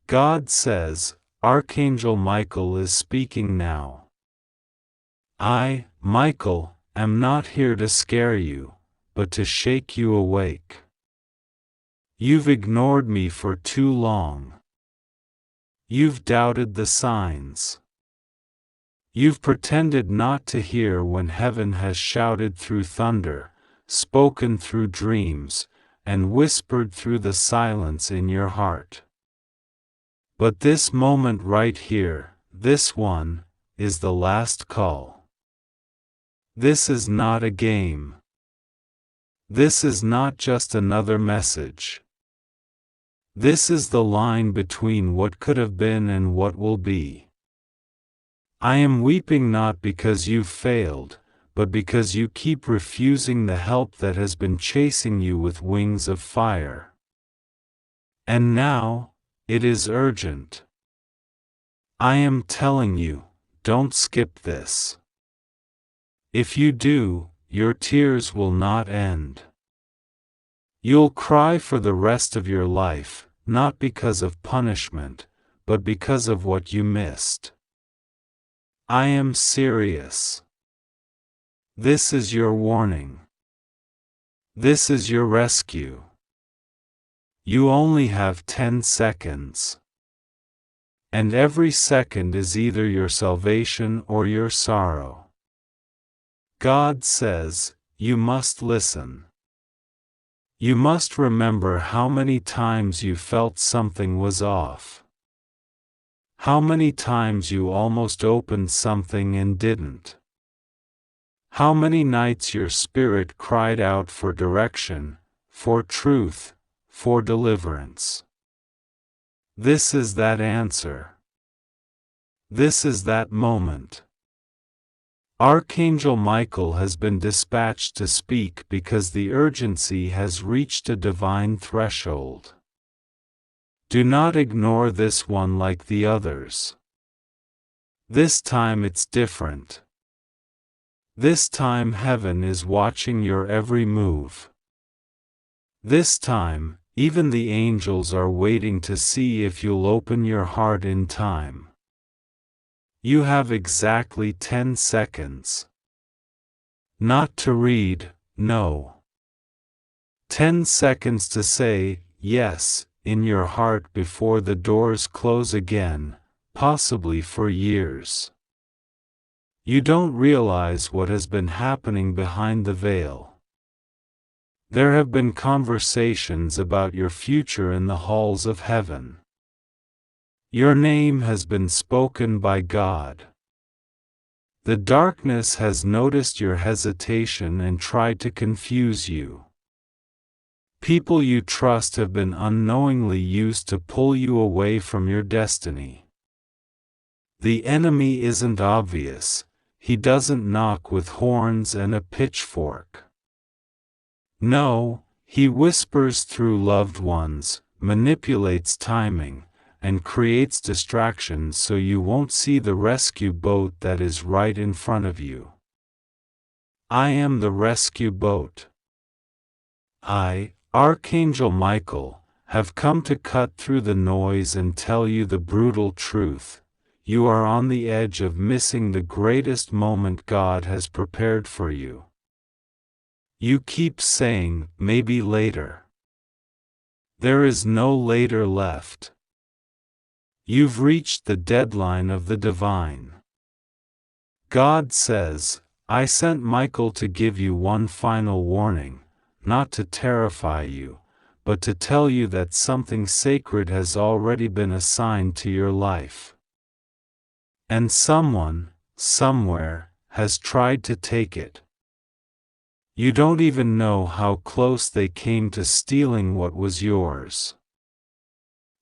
God says, Archangel Michael is speaking now. I, Michael, am not here to scare you, but to shake you awake. You've ignored me for too long. You've doubted the signs. You've pretended not to hear when heaven has shouted through thunder, spoken through dreams, and whispered through the silence in your heart. But this moment right here, this one, is the last call. This is not a game. This is not just another message. This is the line between what could have been and what will be. I am weeping not because you've failed, but because you keep refusing the help that has been chasing you with wings of fire. And now, it is urgent. I am telling you, don't skip this. If you do, your tears will not end. You'll cry for the rest of your life, not because of punishment, but because of what you missed. I am serious. This is your warning. This is your rescue. You only have 10 seconds. And every second is either your salvation or your sorrow. God says, you must listen. You must remember how many times you felt something was off. How many times you almost opened something and didn't. How many nights your spirit cried out for direction, for truth, for deliverance. This is that answer. This is that moment. Archangel Michael has been dispatched to speak because the urgency has reached a divine threshold. Do not ignore this one like the others. This time it's different. This time heaven is watching your every move. This time, even the angels are waiting to see if you'll open your heart in time. You have exactly 10 seconds. Not to read, no. 10 seconds to say, yes, in your heart before the doors close again, possibly for years. You don't realize what has been happening behind the veil. There have been conversations about your future in the halls of heaven. Your name has been spoken by God. The darkness has noticed your hesitation and tried to confuse you. People you trust have been unknowingly used to pull you away from your destiny. The enemy isn't obvious. He doesn't knock with horns and a pitchfork. No, he whispers through loved ones, manipulates timing, and creates distractions so you won't see the rescue boat that is right in front of you. I am the rescue boat. I, Archangel Michael, have come to cut through the noise and tell you the brutal truth. You are on the edge of missing the greatest moment God has prepared for you. You keep saying, maybe later. There is no later left. You've reached the deadline of the divine. God says, I sent Michael to give you one final warning, not to terrify you, but to tell you that something sacred has already been assigned to your life. And someone, somewhere, has tried to take it. You don't even know how close they came to stealing what was yours.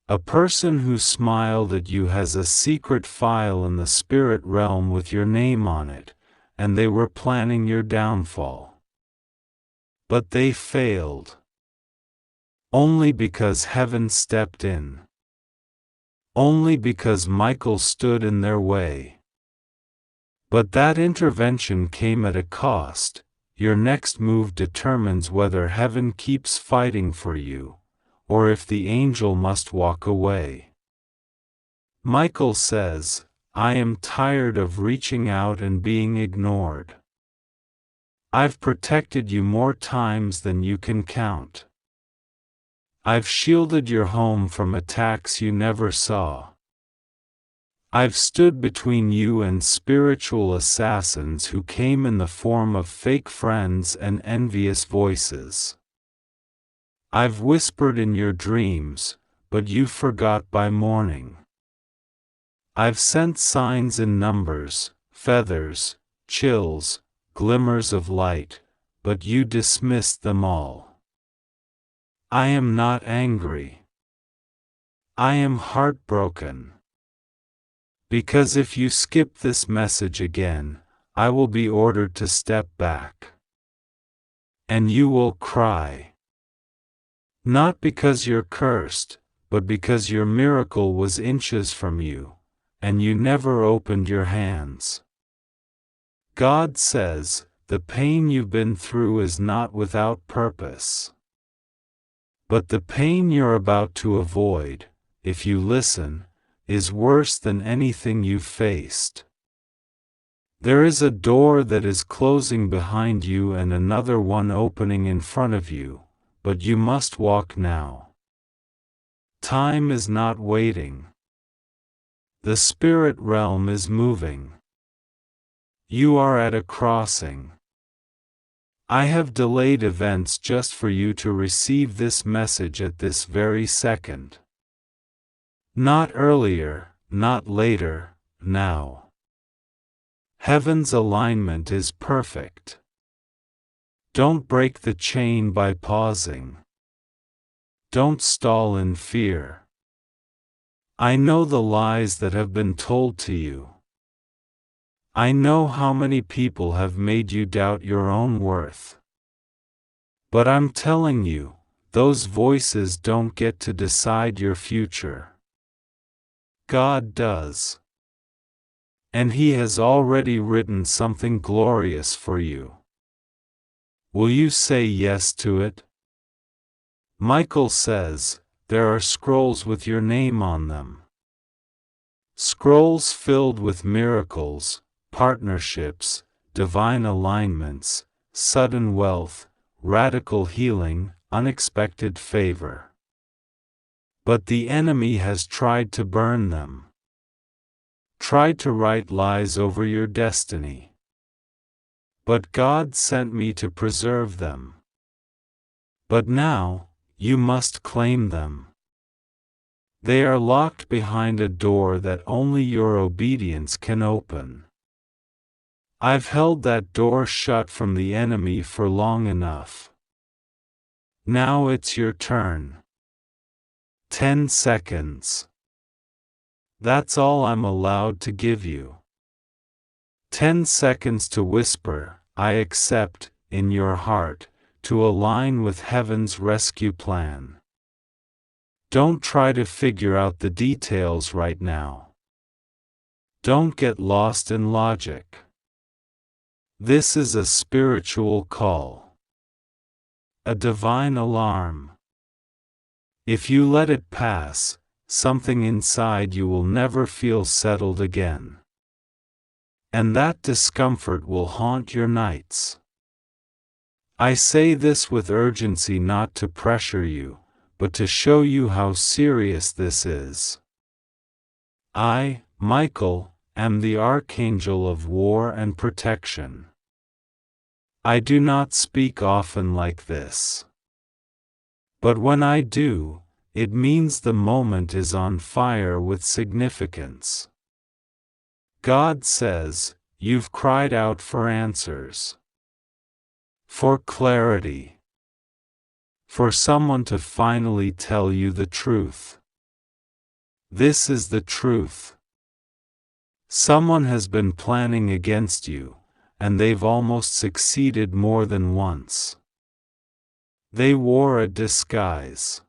A person who smiled at you has a secret file in the spirit realm with your name on it, and they were planning your downfall. But they failed. Only because heaven stepped in. Only because Michael stood in their way. But that intervention came at a cost. Your next move determines whether heaven keeps fighting for you, or if the angel must walk away. Michael says, I am tired of reaching out and being ignored. I've protected you more times than you can count. I've shielded your home from attacks you never saw. I've stood between you and spiritual assassins who came in the form of fake friends and envious voices. I've whispered in your dreams, but you forgot by morning. I've sent signs in numbers, feathers, chills, glimmers of light, but you dismissed them all. I am not angry. I am heartbroken. Because if you skip this message again, I will be ordered to step back. And you will cry. Not because you're cursed, but because your miracle was inches from you, and you never opened your hands. God says, the pain you've been through is not without purpose. But the pain you're about to avoid, if you listen, is worse than anything you've faced. There is a door that is closing behind you and another one opening in front of you, but you must walk now. Time is not waiting. The spirit realm is moving. You are at a crossing. I have delayed events just for you to receive this message at this very second. Not earlier, not later, now. Heaven's alignment is perfect. Don't break the chain by pausing. Don't stall in fear. I know the lies that have been told to you. I know how many people have made you doubt your own worth. But I'm telling you, those voices don't get to decide your future. God does. And He has already written something glorious for you. Will you say yes to it? Michael says, there are scrolls with your name on them. Scrolls filled with miracles, partnerships, divine alignments, sudden wealth, radical healing, unexpected favor. But the enemy has tried to burn them. Tried to write lies over your destiny. But God sent me to preserve them. But now, you must claim them. They are locked behind a door that only your obedience can open. I've held that door shut from the enemy for long enough. Now it's your turn. 10 seconds. That's all I'm allowed to give you. 10 seconds to whisper, I accept, in your heart, to align with heaven's rescue plan. Don't try to figure out the details right now. Don't get lost in logic. This is a spiritual call. A divine alarm. If you let it pass, something inside you will never feel settled again. And that discomfort will haunt your nights. I say this with urgency, not to pressure you, but to show you how serious this is. I, Michael, am the Archangel of war and protection. I do not speak often like this. But when I do, it means the moment is on fire with significance. God says, you've cried out for answers. For clarity. For someone to finally tell you the truth. This is the truth. Someone has been planning against you, and they've almost succeeded more than once. They wore a disguise.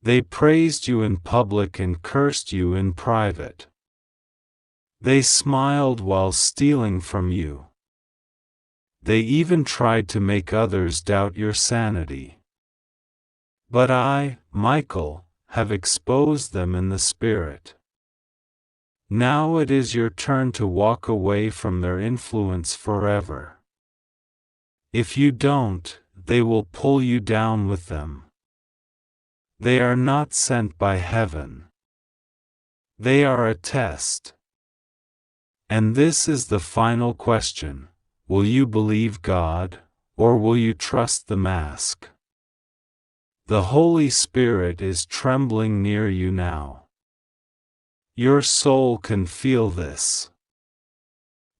They praised you in public and cursed you in private. They smiled while stealing from you. They even tried to make others doubt your sanity. But I, Michael, have exposed them in the spirit. Now it is your turn to walk away from their influence forever. If you don't, they will pull you down with them. They are not sent by heaven. They are a test. And this is the final question: will you believe God, or will you trust the mask? The Holy Spirit is trembling near you now. Your soul can feel this.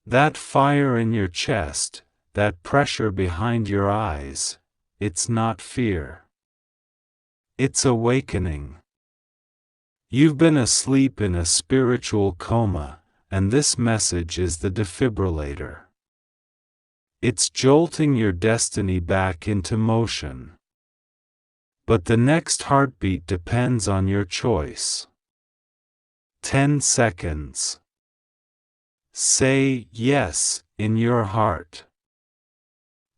That fire in your chest, that pressure behind your eyes, it's not fear. It's awakening. You've been asleep in a spiritual coma, and this message is the defibrillator. It's jolting your destiny back into motion. But the next heartbeat depends on your choice. 10 seconds. Say yes in your heart.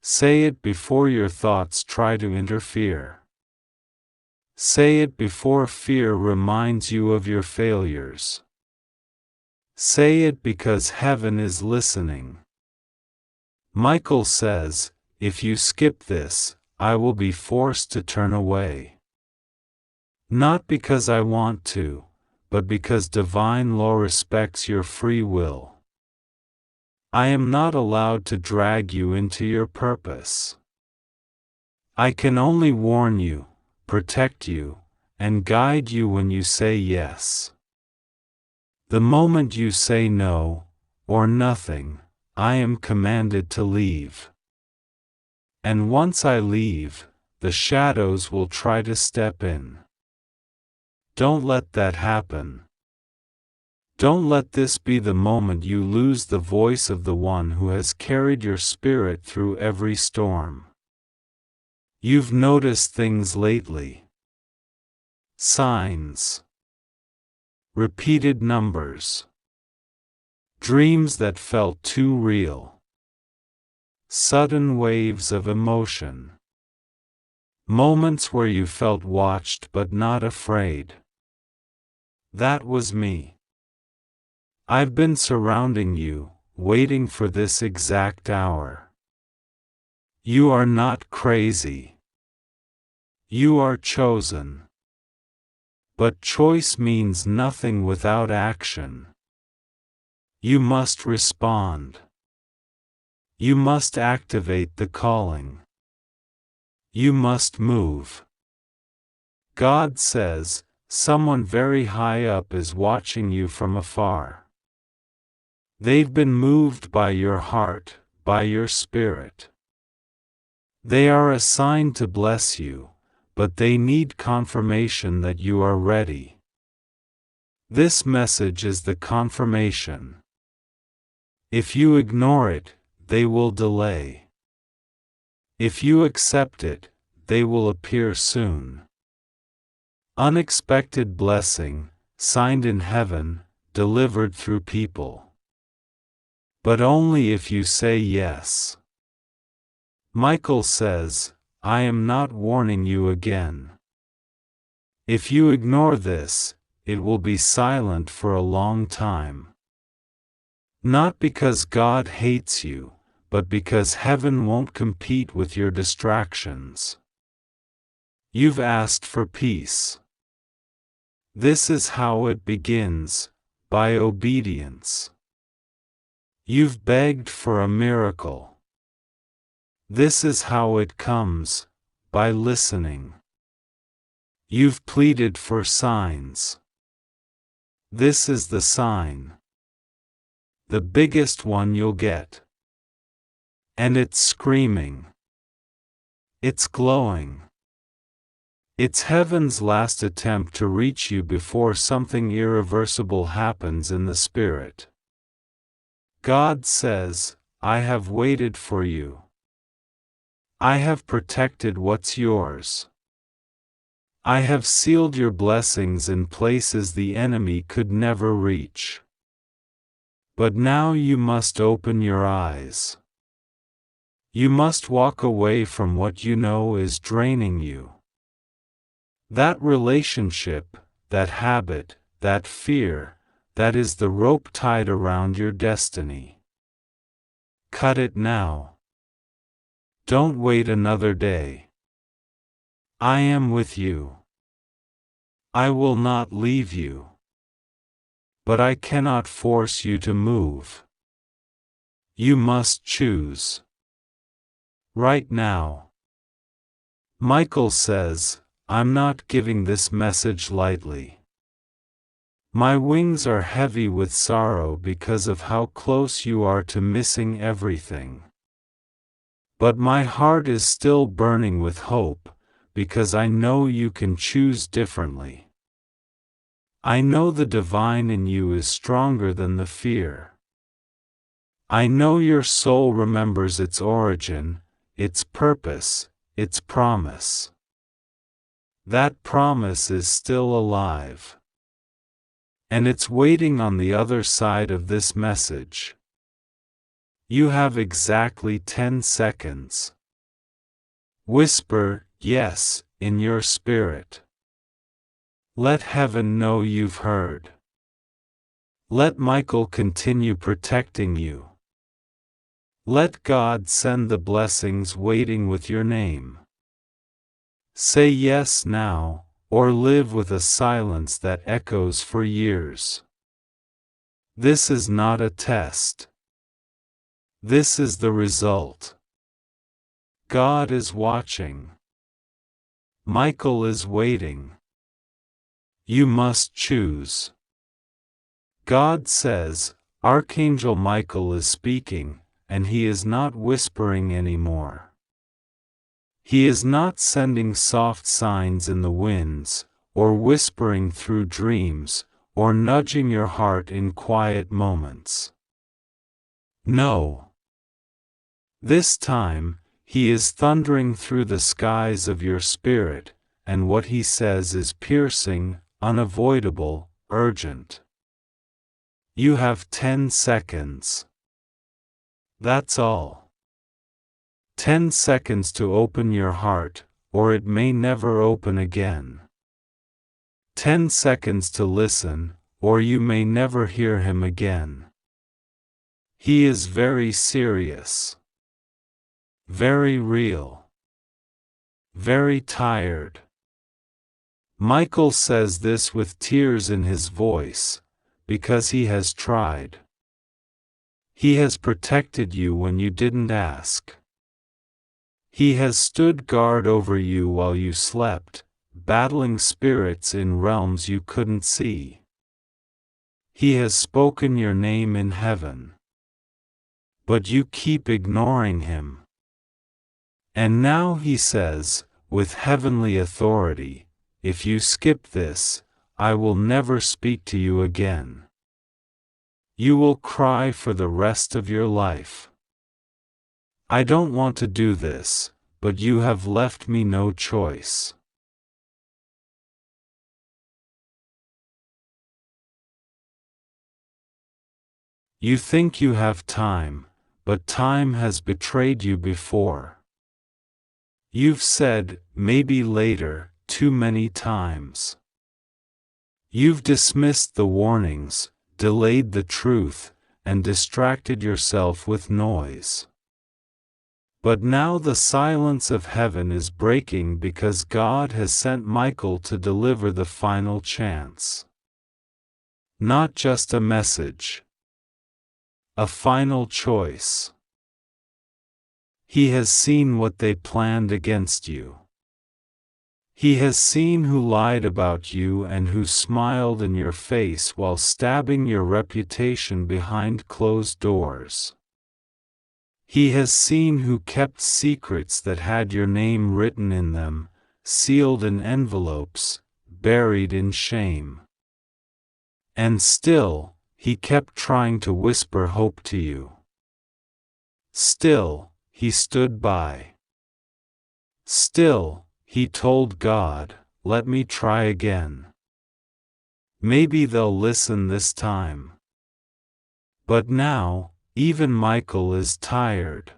Say it before your thoughts try to interfere. Say it before fear reminds you of your failures. Say it because heaven is listening. Michael says, if you skip this, I will be forced to turn away. Not because I want to, but because divine law respects your free will. I am not allowed to drag you into your purpose. I can only warn you, protect you, and guide you when you say yes. The moment you say no, or nothing, I am commanded to leave. And once I leave, the shadows will try to step in. Don't let that happen. Don't let this be the moment you lose the voice of the one who has carried your spirit through every storm. You've noticed things lately. Signs. Repeated numbers. Dreams that felt too real. Sudden waves of emotion. Moments where you felt watched but not afraid. That was me. I've been surrounding you, waiting for this exact hour. You are not crazy. You are chosen. But choice means nothing without action. You must respond. You must activate the calling. You must move. God says, someone very high up is watching you from afar. They've been moved by your heart, by your spirit. They are assigned to bless you, but they need confirmation that you are ready. This message is the confirmation. If you ignore it, they will delay. If you accept it, they will appear soon. Unexpected blessing, signed in heaven, delivered through people. But only if you say yes. Michael says, I am not warning you again. If you ignore this, it will be silent for a long time. Not because God hates you, but because heaven won't compete with your distractions. You've asked for peace. This is how it begins, by obedience. You've begged for a miracle. This is how it comes, by listening. You've pleaded for signs. This is the sign. The biggest one you'll get. And it's screaming. It's glowing. It's heaven's last attempt to reach you before something irreversible happens in the spirit. God says, I have waited for you. I have protected what's yours. I have sealed your blessings in places the enemy could never reach. But now you must open your eyes. You must walk away from what you know is draining you. That relationship, that habit, that fear, that is the rope tied around your destiny. Cut it now. Don't wait another day. I am with you. I will not leave you. But I cannot force you to move. You must choose. Right now. Michael says, I'm not giving this message lightly. My wings are heavy with sorrow because of how close you are to missing everything. But my heart is still burning with hope, because I know you can choose differently. I know the divine in you is stronger than the fear. I know your soul remembers its origin, its purpose, its promise. That promise is still alive. And it's waiting on the other side of this message. You have exactly 10 seconds. Whisper, yes, in your spirit. Let heaven know you've heard. Let Michael continue protecting you. Let God send the blessings waiting with your name. Say yes now, or live with a silence that echoes for years. This is not a test. This is the result. God is watching. Michael is waiting. You must choose. God says, Archangel Michael is speaking, and he is not whispering anymore. He is not sending soft signs in the winds, or whispering through dreams, or nudging your heart in quiet moments. No. This time, he is thundering through the skies of your spirit, and what he says is piercing, unavoidable, urgent. You have 10 seconds. That's all. 10 seconds to open your heart, or it may never open again. 10 seconds to listen, or you may never hear him again. He is very serious. Very real. Very tired. Michael says this with tears in his voice, because he has tried. He has protected you when you didn't ask. He has stood guard over you while you slept, battling spirits in realms you couldn't see. He has spoken your name in heaven. But you keep ignoring him. And now he says, with heavenly authority, if you skip this, I will never speak to you again. You will cry for the rest of your life. I don't want to do this, but you have left me no choice. You think you have time, but time has betrayed you before. You've said, maybe later, too many times. You've dismissed the warnings, delayed the truth, and distracted yourself with noise. But now the silence of heaven is breaking because God has sent Michael to deliver the final chance. Not just a message. A final choice. He has seen what they planned against you. He has seen who lied about you and who smiled in your face while stabbing your reputation behind closed doors. He has seen who kept secrets that had your name written in them, sealed in envelopes, buried in shame. And still, he kept trying to whisper hope to you. Still, he stood by. Still, he told God, let me try again. Maybe they'll listen this time. But now, even Michael is tired.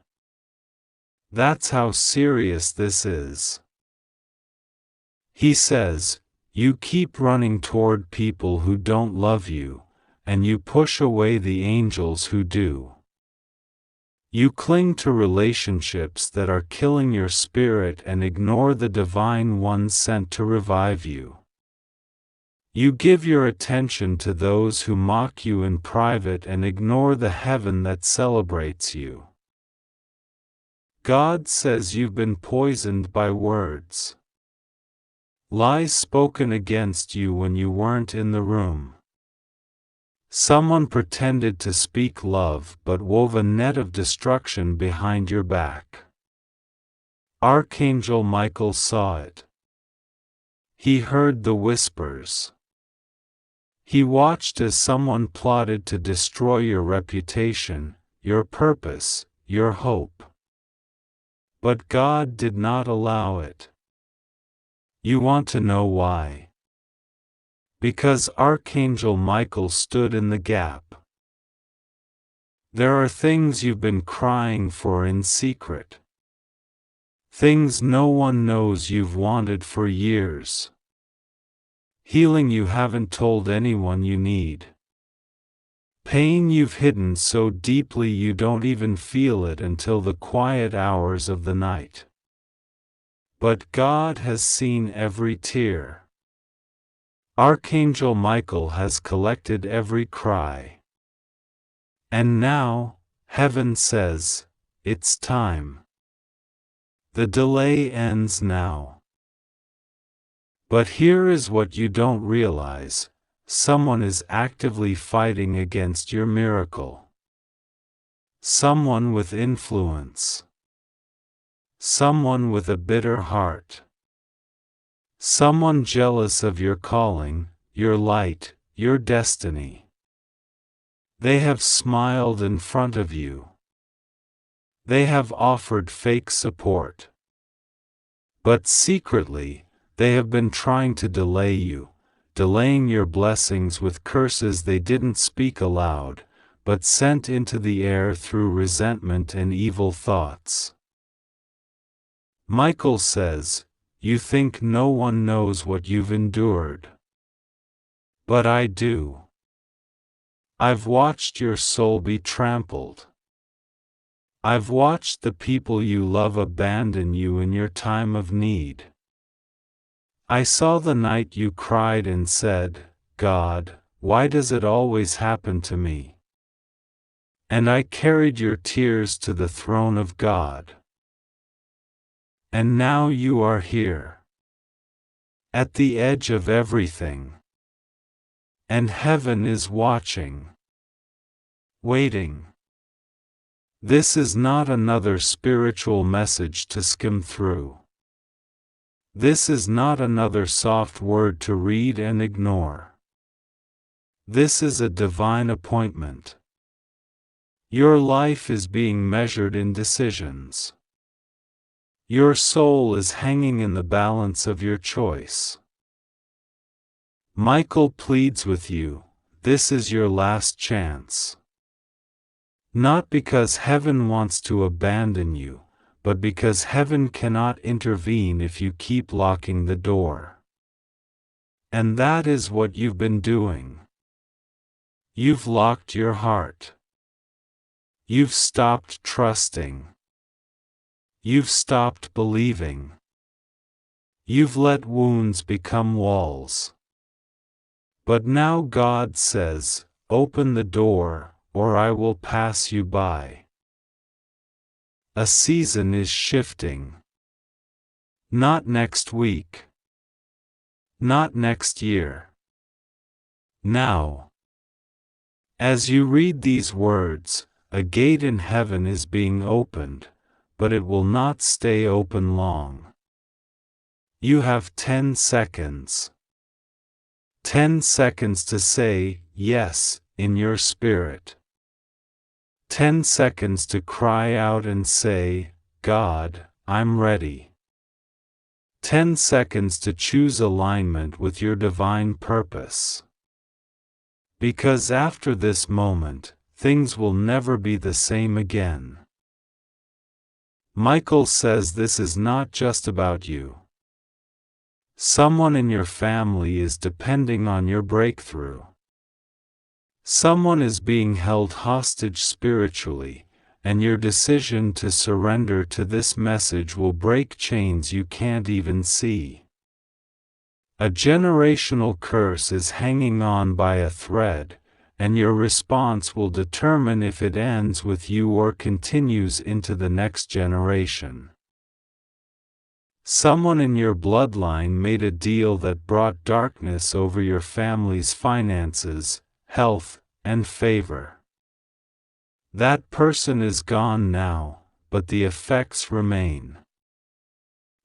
That's how serious this is. He says, you keep running toward people who don't love you, and you push away the angels who do. You cling to relationships that are killing your spirit and ignore the divine one sent to revive you. You give your attention to those who mock you in private and ignore the heaven that celebrates you. God says you've been poisoned by words. Lies spoken against you when you weren't in the room. Someone pretended to speak love but wove a net of destruction behind your back. Archangel Michael saw it. He heard the whispers. He watched as someone plotted to destroy your reputation, your purpose, your hope. But God did not allow it. You want to know why? Because Archangel Michael stood in the gap. There are things you've been crying for in secret. Things no one knows you've wanted for years. Healing you haven't told anyone you need. Pain you've hidden so deeply you don't even feel it until the quiet hours of the night. But God has seen every tear. Archangel Michael has collected every cry. And now, heaven says, it's time. The delay ends now. But here is what you don't realize: someone is actively fighting against your miracle. Someone with influence. Someone with a bitter heart. Someone jealous of your calling, your light, your destiny. They have smiled in front of you. They have offered fake support. But secretly, they have been trying to delay you, delaying your blessings with curses they didn't speak aloud, but sent into the air through resentment and evil thoughts. Michael says, you think no one knows what you've endured. But I do. I've watched your soul be trampled. I've watched the people you love abandon you in your time of need. I saw the night you cried and said, God, why does it always happen to me? And I carried your tears to the throne of God. And now you are here. At the edge of everything. And heaven is watching. Waiting. This is not another spiritual message to skim through. This is not another soft word to read and ignore. This is a divine appointment. Your life is being measured in decisions. Your soul is hanging in the balance of your choice. Michael pleads with you, this is your last chance. Not because heaven wants to abandon you, but because heaven cannot intervene if you keep locking the door. And that is what you've been doing. You've locked your heart. You've stopped trusting. You've stopped believing. You've let wounds become walls. But now God says, open the door, or I will pass you by. A season is shifting. Not next week. Not next year. Now. As you read these words, a gate in heaven is being opened, but it will not stay open long. You have 10 seconds. 10 seconds to say, yes, in your spirit. 10 seconds to cry out and say, God, I'm ready. 10 seconds to choose alignment with your divine purpose. Because after this moment, things will never be the same again. Michael says this is not just about you. Someone in your family is depending on your breakthrough. Someone is being held hostage spiritually, and your decision to surrender to this message will break chains you can't even see. A generational curse is hanging on by a thread, and your response will determine if it ends with you or continues into the next generation. Someone in your bloodline made a deal that brought darkness over your family's finances, health, and favor. That person is gone now, but the effects remain.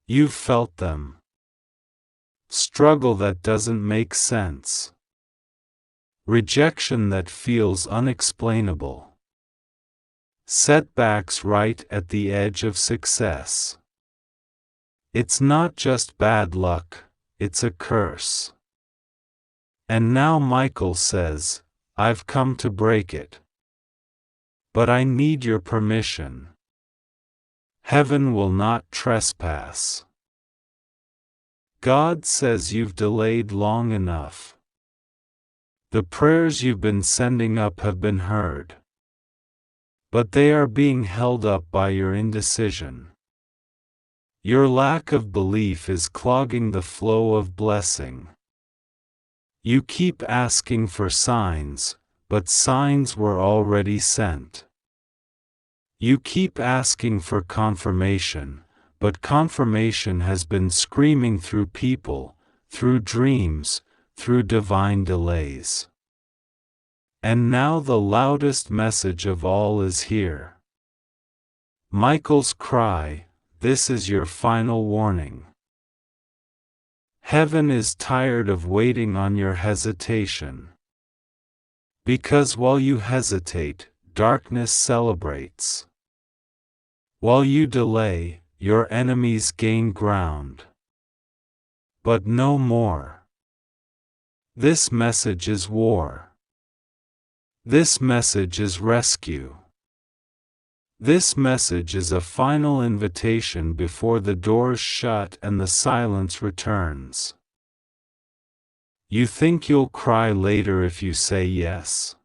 You've felt them. Struggle that doesn't make sense. Rejection that feels unexplainable. Setbacks right at the edge of success. It's not just bad luck, it's a curse. And now Michael says, I've come to break it. But I need your permission. Heaven will not trespass. God says you've delayed long enough. The prayers you've been sending up have been heard. But they are being held up by your indecision. Your lack of belief is clogging the flow of blessing. You keep asking for signs, but signs were already sent. You keep asking for confirmation, but confirmation has been screaming through people, through dreams, through divine delays. And now the loudest message of all is here. Michael's cry, this is your final warning. Heaven is tired of waiting on your hesitation. Because while you hesitate, darkness celebrates. While you delay, your enemies gain ground. But no more. This message is war. This message is rescue. This message is a final invitation before the doors shut and the silence returns. You think you'll cry later if you say yes.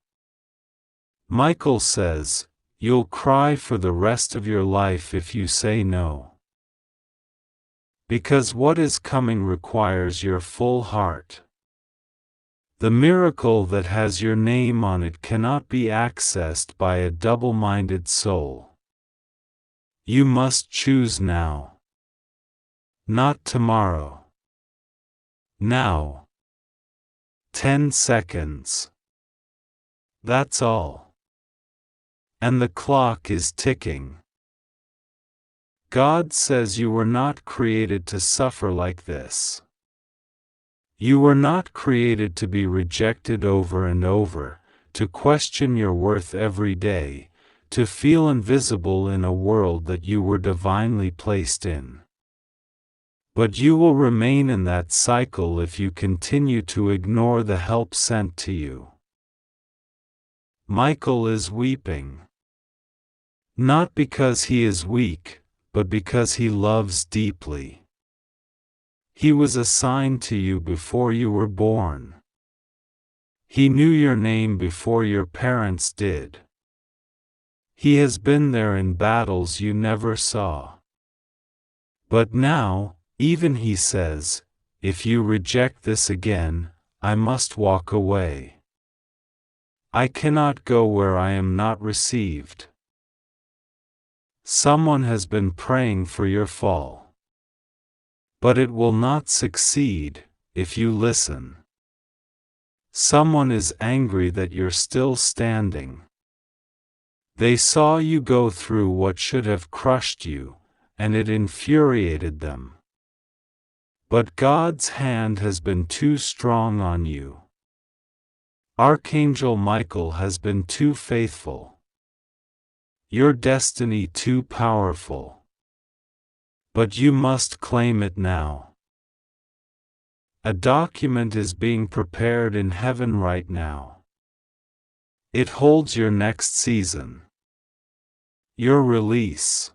Michael says, you'll cry for the rest of your life if you say no. Because what is coming requires your full heart. The miracle that has your name on it cannot be accessed by a double-minded soul. You must choose now. Not tomorrow. Now. 10 seconds. That's all. And the clock is ticking. God says you were not created to suffer like this. You were not created to be rejected over and over, to question your worth every day, to feel invisible in a world that you were divinely placed in. But you will remain in that cycle if you continue to ignore the help sent to you. Michael is weeping. Not because he is weak, but because he loves deeply. He was assigned to you before you were born. He knew your name before your parents did. He has been there in battles you never saw. But now, even he says, if you reject this again, I must walk away. I cannot go where I am not received. Someone has been praying for your fall. But it will not succeed, if you listen. Someone is angry that you're still standing. They saw you go through what should have crushed you, and it infuriated them. But God's hand has been too strong on you. Archangel Michael has been too faithful. Your destiny too powerful. But you must claim it now. A document is being prepared in heaven right now. It holds your next season. Your release.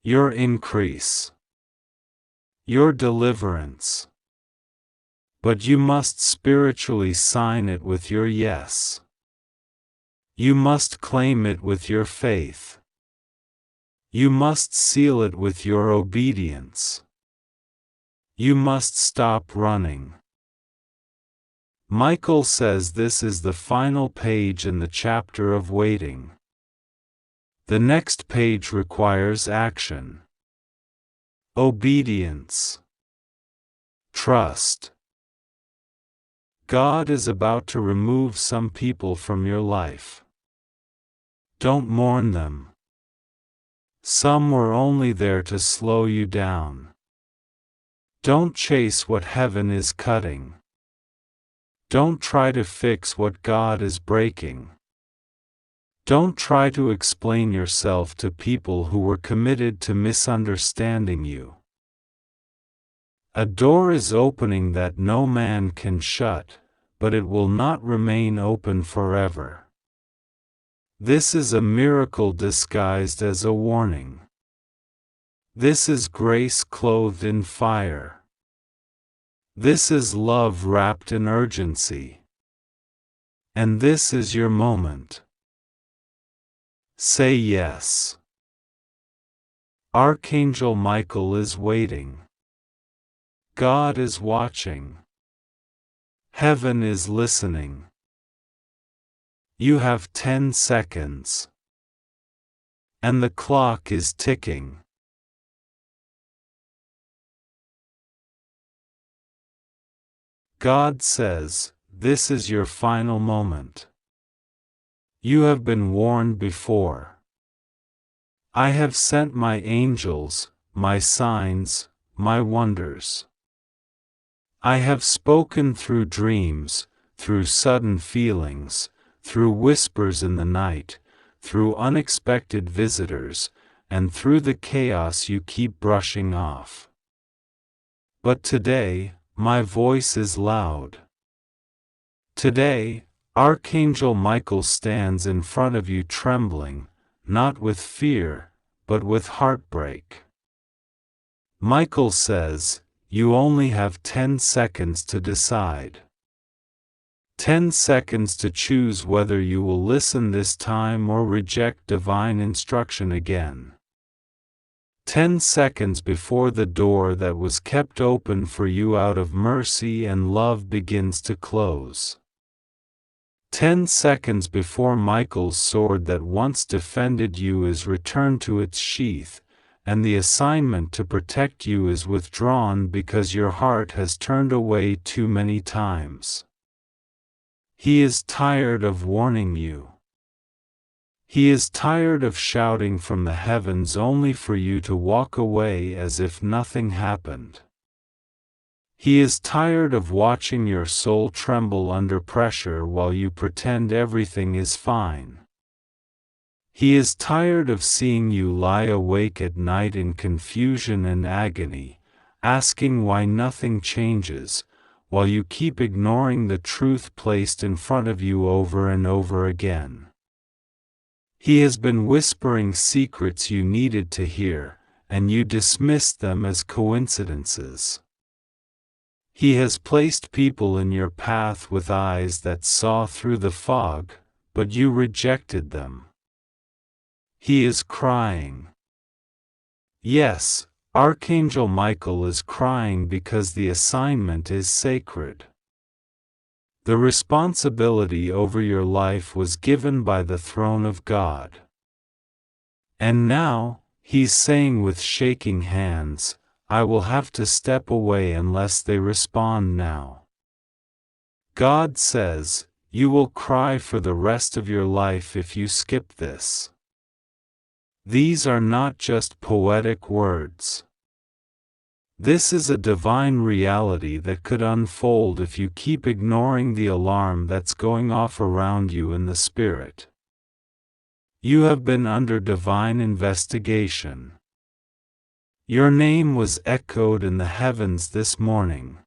Your increase. Your deliverance. But you must spiritually sign it with your yes. You must claim it with your faith. You must seal it with your obedience. You must stop running. Michael says this is the final page in the chapter of waiting. The next page requires action. Obedience. Trust. God is about to remove some people from your life. Don't mourn them. Some were only there to slow you down. Don't chase what heaven is cutting. Don't try to fix what God is breaking. Don't try to explain yourself to people who were committed to misunderstanding you. A door is opening that no man can shut, but it will not remain open forever. This is a miracle disguised as a warning. This is grace clothed in fire. This is love wrapped in urgency. And this is your moment. Say yes. Archangel Michael is waiting. God is watching. Heaven is listening. You have 10 seconds. And the clock is ticking. God says, this is your final moment. You have been warned before. I have sent my angels, my signs, my wonders. I have spoken through dreams, through sudden feelings, through whispers in the night, through unexpected visitors, and through the chaos you keep brushing off. But today, my voice is loud. Today, Archangel Michael stands in front of you trembling, not with fear, but with heartbreak. Michael says, you only have 10 seconds to decide. 10 seconds to choose whether you will listen this time or reject divine instruction again. 10 seconds before the door that was kept open for you out of mercy and love begins to close. 10 seconds before Michael's sword that once defended you is returned to its sheath, and the assignment to protect you is withdrawn because your heart has turned away too many times. He is tired of warning you. He is tired of shouting from the heavens only for you to walk away as if nothing happened. He is tired of watching your soul tremble under pressure while you pretend everything is fine. He is tired of seeing you lie awake at night in confusion and agony, asking why nothing changes, while you keep ignoring the truth placed in front of you over and over again. He has been whispering secrets you needed to hear, and you dismissed them as coincidences. He has placed people in your path with eyes that saw through the fog, but you rejected them. He is crying. Yes, Archangel Michael is crying because the assignment is sacred. The responsibility over your life was given by the throne of God. And now, he's saying with shaking hands, I will have to step away unless they respond now. God says, you will cry for the rest of your life if you skip this. These are not just poetic words. This is a divine reality that could unfold if you keep ignoring the alarm that's going off around you in the spirit. You have been under divine investigation. Your name was echoed in the heavens this morning.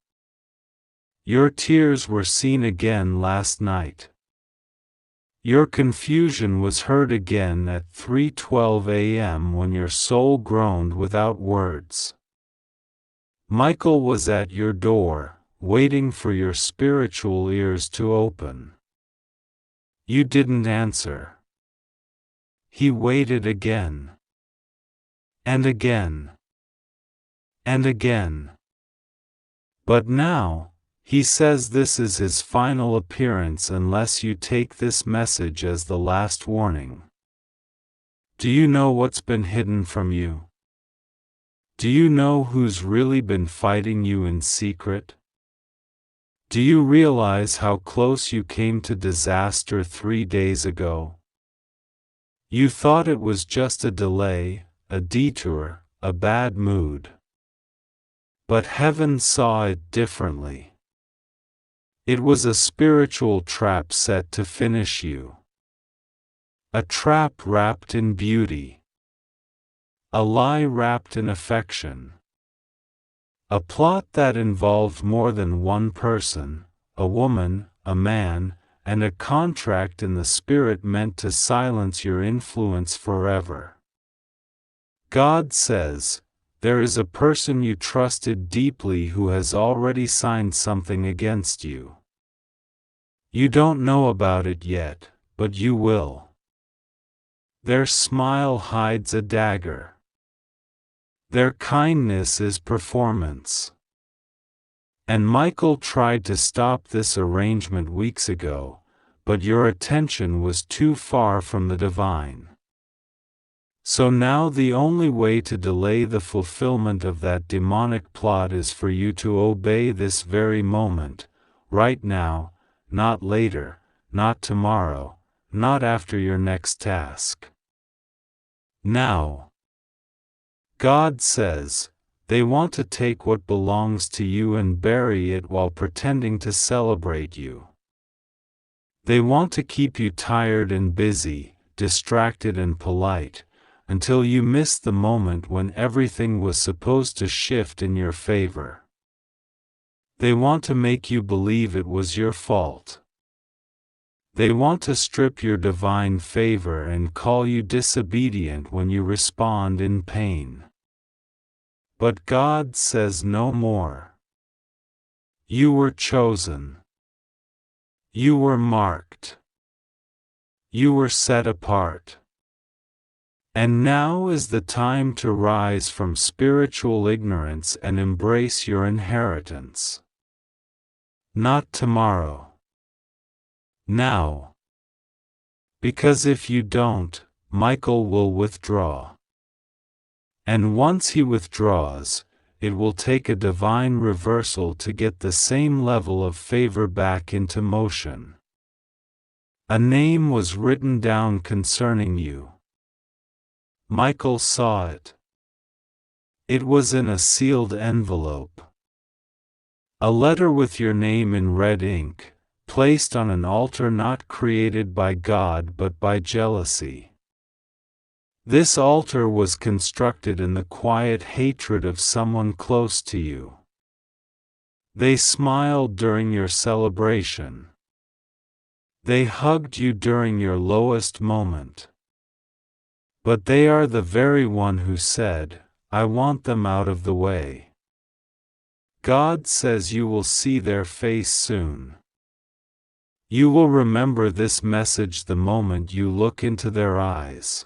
Your tears were seen again last night. Your confusion was heard again at 3:12 a.m. when your soul groaned without words. Michael was at your door, waiting for your spiritual ears to open. You didn't answer. He waited again. And again. And again. But now, he says this is his final appearance unless you take this message as the last warning. Do you know what's been hidden from you? Do you know who's really been fighting you in secret? Do you realize how close you came to disaster 3 days ago? You thought it was just a delay, a detour, a bad mood. But heaven saw it differently. It was a spiritual trap set to finish you. A trap wrapped in beauty. A lie wrapped in affection. A plot that involved more than one person, a woman, a man, and a contract in the spirit meant to silence your influence forever. God says, there is a person you trusted deeply who has already signed something against you. You don't know about it yet, but you will. Their smile hides a dagger. Their kindness is performance. And Michael tried to stop this arrangement weeks ago, but your attention was too far from the divine. So now the only way to delay the fulfillment of that demonic plot is for you to obey this very moment, right now, not later, not tomorrow, not after your next task. Now. God says, they want to take what belongs to you and bury it while pretending to celebrate you. They want to keep you tired and busy, distracted and polite, until you miss the moment when everything was supposed to shift in your favor. They want to make you believe it was your fault. They want to strip your divine favor and call you disobedient when you respond in pain. But God says no more. You were chosen. You were marked. You were set apart. And now is the time to rise from spiritual ignorance and embrace your inheritance. Not tomorrow. Now. Because if you don't, Michael will withdraw. And once he withdraws, it will take a divine reversal to get the same level of favor back into motion. A name was written down concerning you. Michael saw it. It was in a sealed envelope. A letter with your name in red ink, placed on an altar not created by God but by jealousy. This altar was constructed in the quiet hatred of someone close to you. They smiled during your celebration. They hugged you during your lowest moment. But they are the very one who said, I want them out of the way. God says you will see their face soon. You will remember this message the moment you look into their eyes.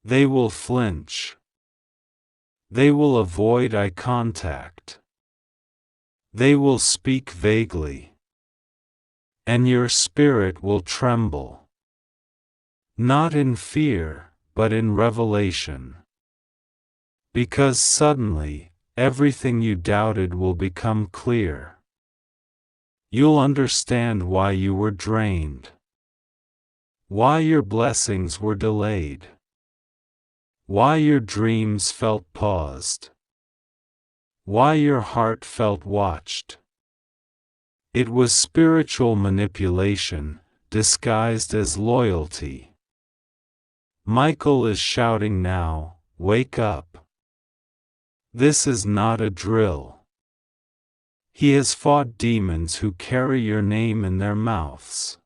They will flinch. They will avoid eye contact. They will speak vaguely. And your spirit will tremble. Not in fear, but in revelation. Because suddenly, everything you doubted will become clear. You'll understand why you were drained. Why your blessings were delayed. Why your dreams felt paused. Why your heart felt watched. It was spiritual manipulation, disguised as loyalty. Michael is shouting now, wake up. This is not a drill. He has fought demons who carry your name in their mouths.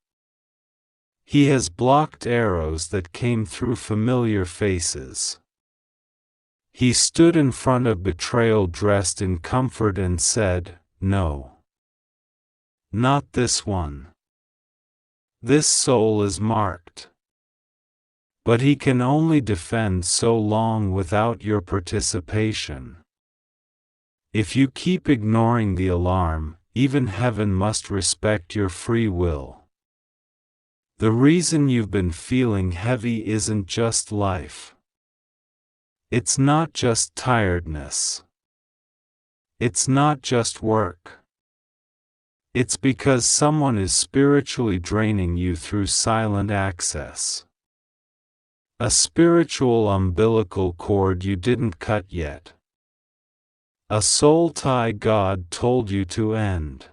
He has blocked arrows that came through familiar faces. He stood in front of betrayal dressed in comfort and said, no. Not this one. This soul is marked. But he can only defend so long without your participation. If you keep ignoring the alarm, even heaven must respect your free will. The reason you've been feeling heavy isn't just life. It's not just tiredness. It's not just work. It's because someone is spiritually draining you through silent access. A spiritual umbilical cord you didn't cut yet. A soul tie God told you to end.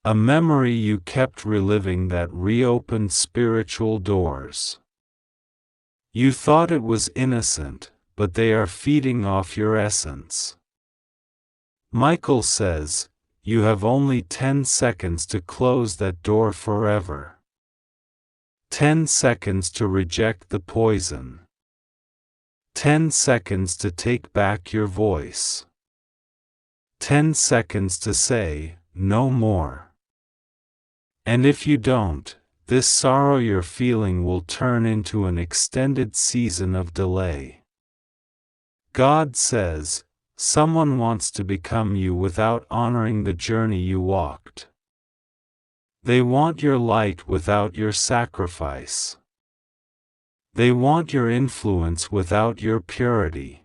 A memory you kept reliving that reopened spiritual doors. You thought it was innocent, but they are feeding off your essence. Michael says, you have only 10 seconds to close that door forever. 10 seconds to reject the poison. 10 seconds to take back your voice. 10 seconds to say, no more. And if you don't, this sorrow you're feeling will turn into an extended season of delay. God says, someone wants to become you without honoring the journey you walked. They want your light without your sacrifice. They want your influence without your purity.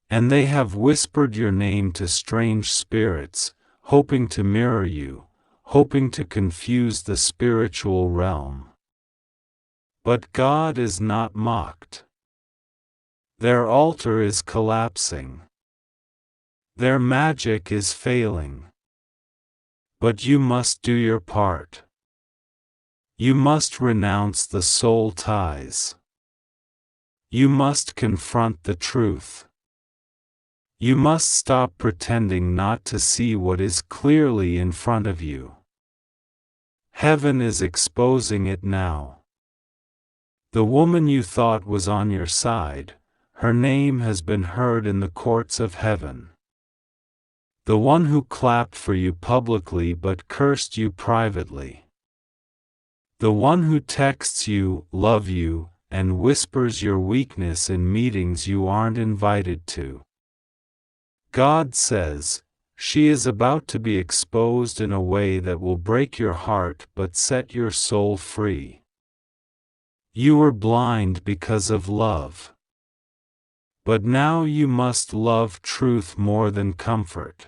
And they have whispered your name to strange spirits, hoping to mirror you, hoping to confuse the spiritual realm. But God is not mocked. Their altar is collapsing. Their magic is failing. But you must do your part. You must renounce the soul ties. You must confront the truth. You must stop pretending not to see what is clearly in front of you. Heaven is exposing it now. The woman you thought was on your side, her name has been heard in the courts of heaven. The one who clapped for you publicly but cursed you privately. The one who texts you, love you, and whispers your weakness in meetings you aren't invited to. God says, she is about to be exposed in a way that will break your heart but set your soul free. You were blind because of love. But now you must love truth more than comfort.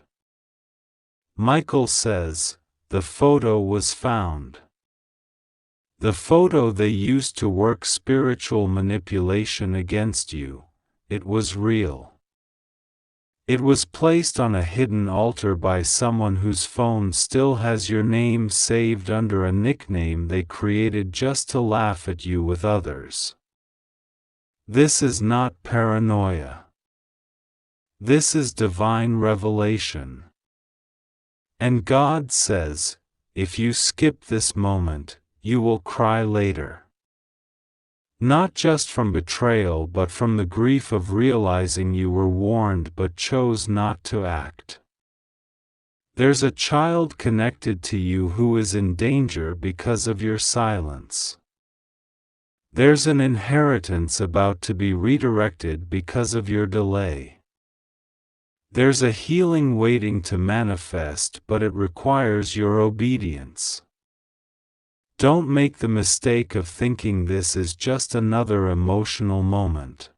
Michael says, the photo was found. The photo they used to work spiritual manipulation against you, it was real. It was placed on a hidden altar by someone whose phone still has your name saved under a nickname they created just to laugh at you with others. This is not paranoia. This is divine revelation. And God says, if you skip this moment, you will cry later. Not just from betrayal but from the grief of realizing you were warned but chose not to act. There's a child connected to you who is in danger because of your silence. There's an inheritance about to be redirected because of your delay. There's a healing waiting to manifest but it requires your obedience. Don't make the mistake of thinking this is just another emotional moment.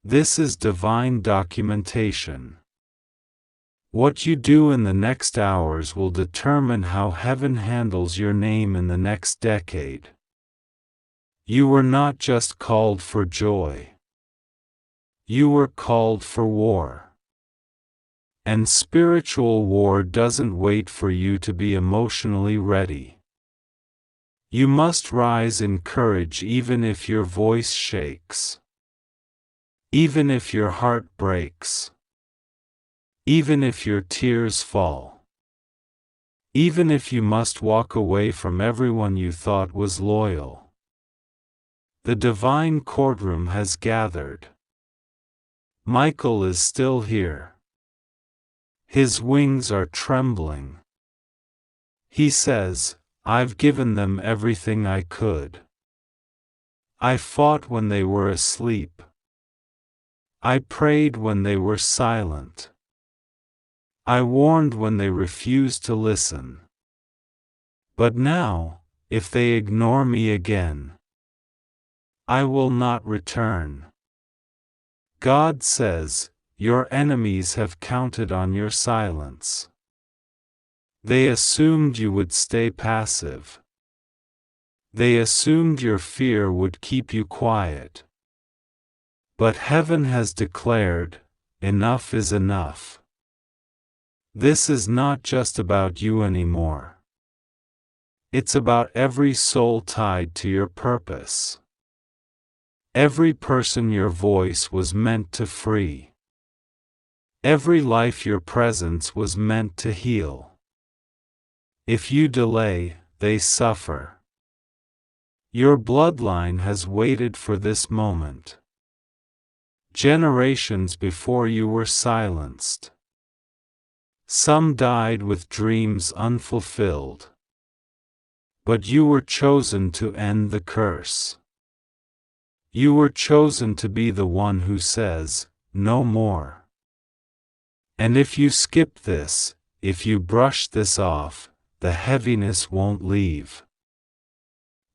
This is divine documentation. What you do in the next hours will determine how heaven handles your name in the next decade. You were not just called for joy. You were called for war. And spiritual war doesn't wait for you to be emotionally ready. You must rise in courage even if your voice shakes. Even if your heart breaks. Even if your tears fall. Even if you must walk away from everyone you thought was loyal. The divine courtroom has gathered. Michael is still here. His wings are trembling. He says, I've given them everything I could. I fought when they were asleep. I prayed when they were silent. I warned when they refused to listen. But now, if they ignore me again, I will not return. God says, your enemies have counted on your silence. They assumed you would stay passive. They assumed your fear would keep you quiet. But heaven has declared, enough is enough. This is not just about you anymore. It's about every soul tied to your purpose. Every person your voice was meant to free. Every life your presence was meant to heal. If you delay, they suffer. Your bloodline has waited for this moment. Generations before you were silenced. Some died with dreams unfulfilled. But you were chosen to end the curse. You were chosen to be the one who says, no more. And if you skip this, if you brush this off, the heaviness won't leave.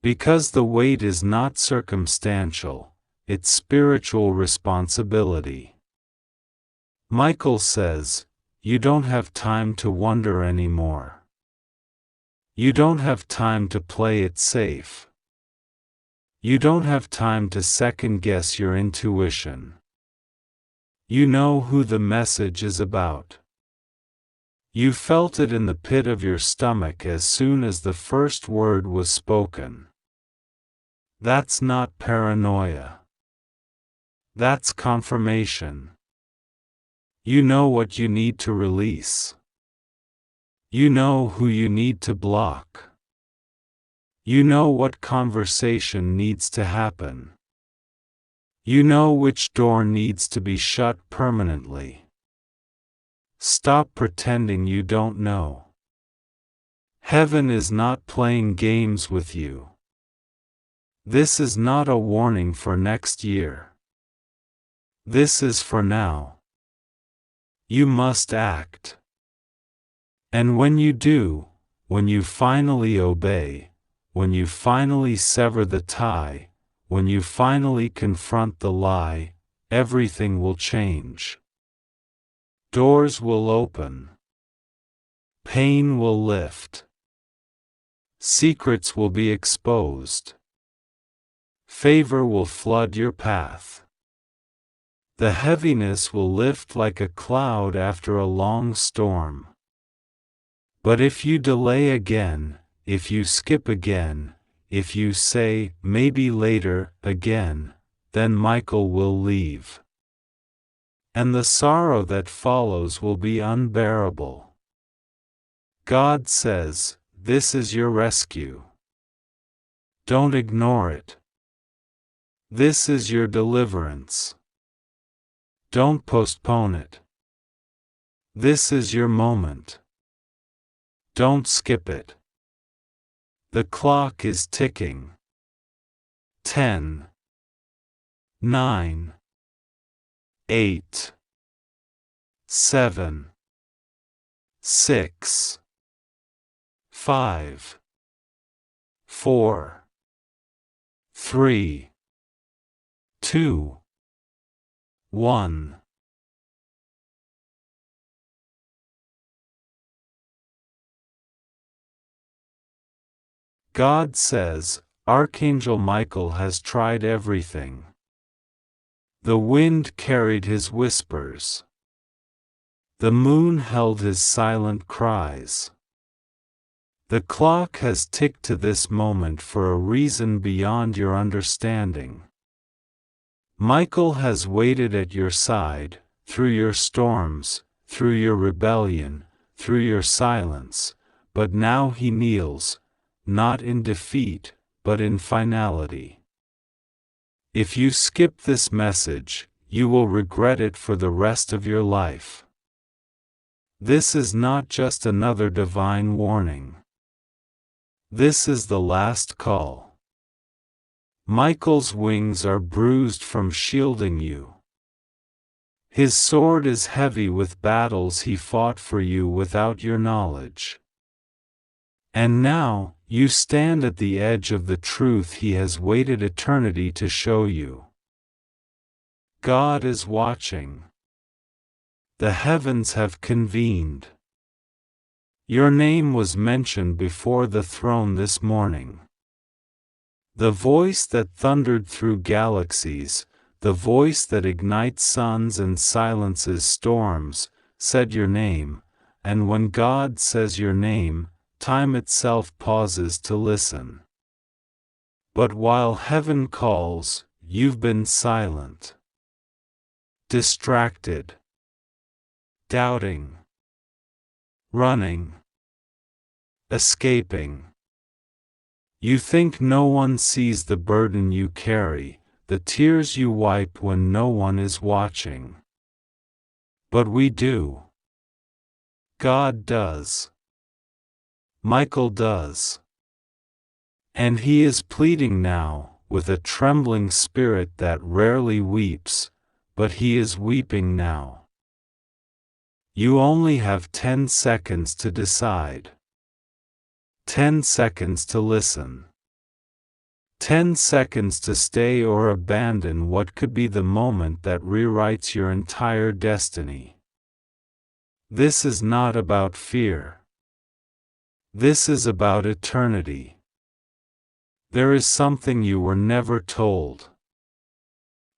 Because the weight is not circumstantial, it's spiritual responsibility. Michael says, you don't have time to wonder anymore. You don't have time to play it safe. You don't have time to second-guess your intuition. You know who the message is about. You felt it in the pit of your stomach as soon as the first word was spoken. That's not paranoia. That's confirmation. You know what you need to release. You know who you need to block. You know what conversation needs to happen. You know which door needs to be shut permanently. Stop pretending you don't know. Heaven is not playing games with you. This is not a warning for next year. This is for now. You must act. And when you do, when you finally obey, when you finally sever the tie, when you finally confront the lie, everything will change. Doors will open. Pain will lift. Secrets will be exposed. Favor will flood your path. The heaviness will lift like a cloud after a long storm. But if you delay again, if you skip again, if you say, maybe later, again, then Michael will leave. And the sorrow that follows will be unbearable. God says, this is your rescue. Don't ignore it. This is your deliverance. Don't postpone it. This is your moment. Don't skip it. The clock is ticking. 10, 9, 8, 7, 6, 5, 4, 3, 2, 1. God says, Archangel Michael has tried everything. The wind carried his whispers. The moon held his silent cries. The clock has ticked to this moment for a reason beyond your understanding. Michael has waited at your side, through your storms, through your rebellion, through your silence, but now he kneels, not in defeat, but in finality. If you skip this message, you will regret it for the rest of your life. This is not just another divine warning. This is the last call. Michael's wings are bruised from shielding you. His sword is heavy with battles he fought for you without your knowledge. And now, you stand at the edge of the truth he has waited eternity to show you. God is watching. The heavens have convened. Your name was mentioned before the throne this morning. The voice that thundered through galaxies, the voice that ignites suns and silences storms, said your name, and when God says your name, time itself pauses to listen. But while heaven calls, you've been silent. Distracted. Doubting. Running. Escaping. You think no one sees the burden you carry, the tears you wipe when no one is watching. But we do. God does. Michael does. And he is pleading now, with a trembling spirit that rarely weeps, but he is weeping now. You only have 10 seconds to decide. 10 seconds to listen. 10 seconds to stay or abandon what could be the moment that rewrites your entire destiny. This is not about fear. This is about eternity. There is something you were never told.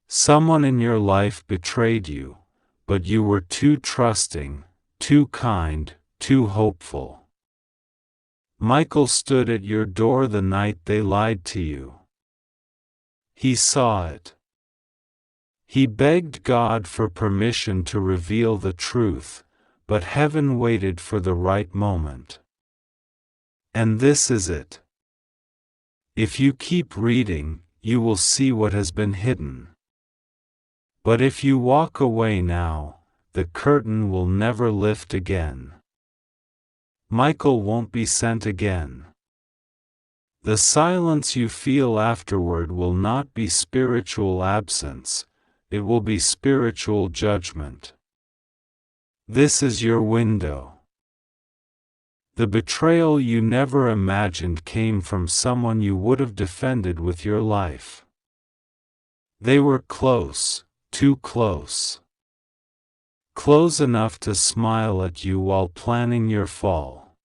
Someone in your life betrayed you, but you were too trusting, too kind, too hopeful. Michael stood at your door the night they lied to you. He saw it. He begged God for permission to reveal the truth, but heaven waited for the right moment. And this is it. If you keep reading, you will see what has been hidden. But if you walk away now, the curtain will never lift again. Michael won't be sent again. The silence you feel afterward will not be spiritual absence, it will be spiritual judgment. This is your window. The betrayal you never imagined came from someone you would have defended with your life. They were close, too close. Close enough to smile at you while planning your fall.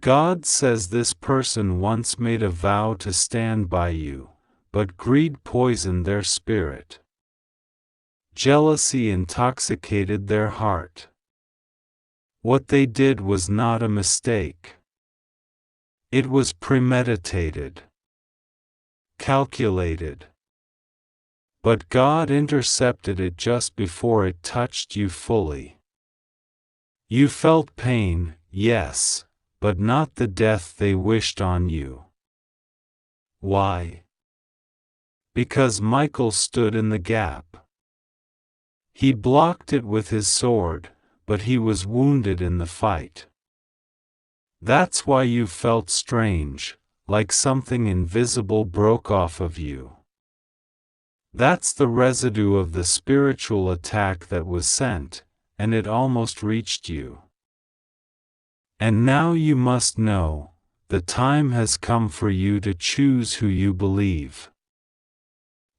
God says this person once made a vow to stand by you, but greed poisoned their spirit. Jealousy intoxicated their heart. What they did was not a mistake. It was premeditated. Calculated. But God intercepted it just before it touched you fully. You felt pain, yes, but not the death they wished on you. Why? Because Michael stood in the gap. He blocked it with his sword, but he was wounded in the fight. That's why you felt strange, like something invisible broke off of you. That's the residue of the spiritual attack that was sent, and it almost reached you. And now you must know, the time has come for you to choose who you believe.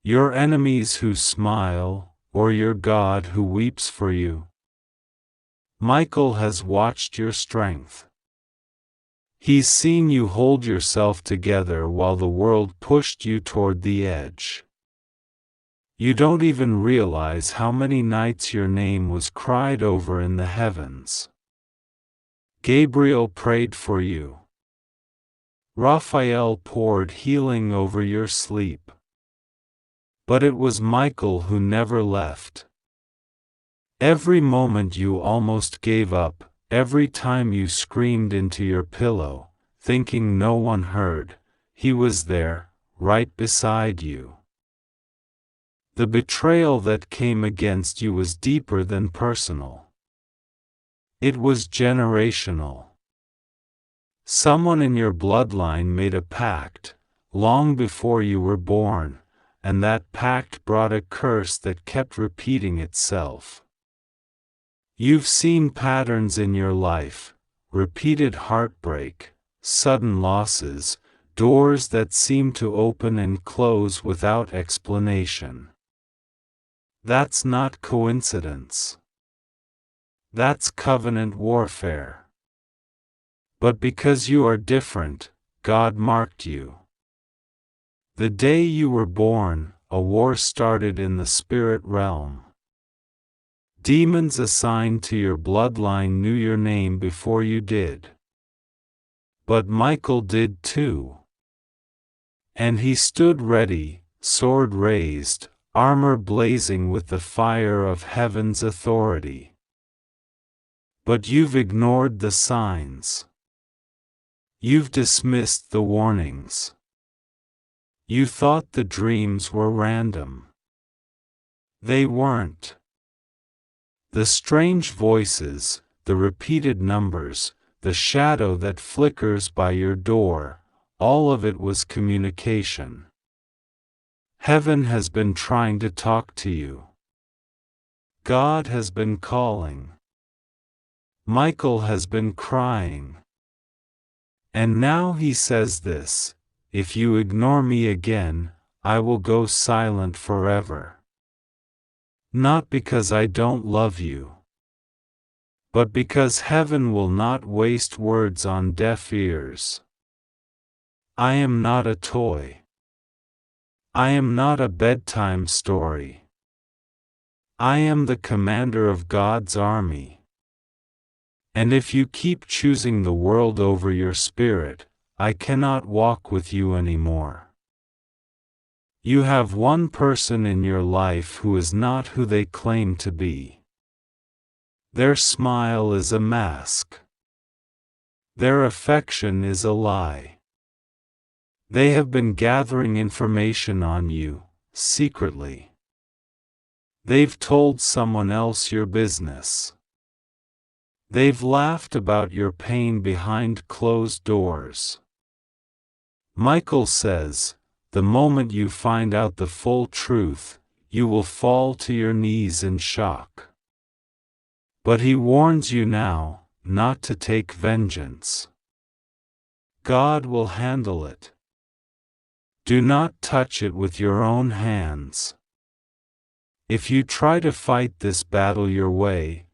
Your enemies who smile, or your God who weeps for you. Michael has watched your strength. He's seen you hold yourself together while the world pushed you toward the edge. You don't even realize how many nights your name was cried over in the heavens. Gabriel prayed for you. Raphael poured healing over your sleep. But it was Michael who never left. Every moment you almost gave up, every time you screamed into your pillow, thinking no one heard, he was there, right beside you. The betrayal that came against you was deeper than personal. It was generational. Someone in your bloodline made a pact, long before you were born, and that pact brought a curse that kept repeating itself. You've seen patterns in your life, repeated heartbreak, sudden losses, doors that seem to open and close without explanation. That's not coincidence. That's covenant warfare. But because you are different, God marked you. The day you were born, a war started in the spirit realm. Demons assigned to your bloodline knew your name before you did. But Michael did too. And he stood ready, sword raised, armor blazing with the fire of heaven's authority. But you've ignored the signs. You've dismissed the warnings. You thought the dreams were random. They weren't. The strange voices, the repeated numbers, the shadow that flickers by your door, all of it was communication. Heaven has been trying to talk to you. God has been calling. Michael has been crying. And now he says this: if you ignore me again, I will go silent forever. Not because I don't love you, but because heaven will not waste words on deaf ears. I am not a toy. I am not a bedtime story. I am the commander of God's army. And if you keep choosing the world over your spirit, I cannot walk with you anymore. You have one person in your life who is not who they claim to be. Their smile is a mask. Their affection is a lie. They have been gathering information on you, secretly. They've told someone else your business. They've laughed about your pain behind closed doors. Michael says, the moment you find out the full truth, you will fall to your knees in shock. But he warns you now, not to take vengeance. God will handle it. Do not touch it with your own hands. If you try to fight this battle your way,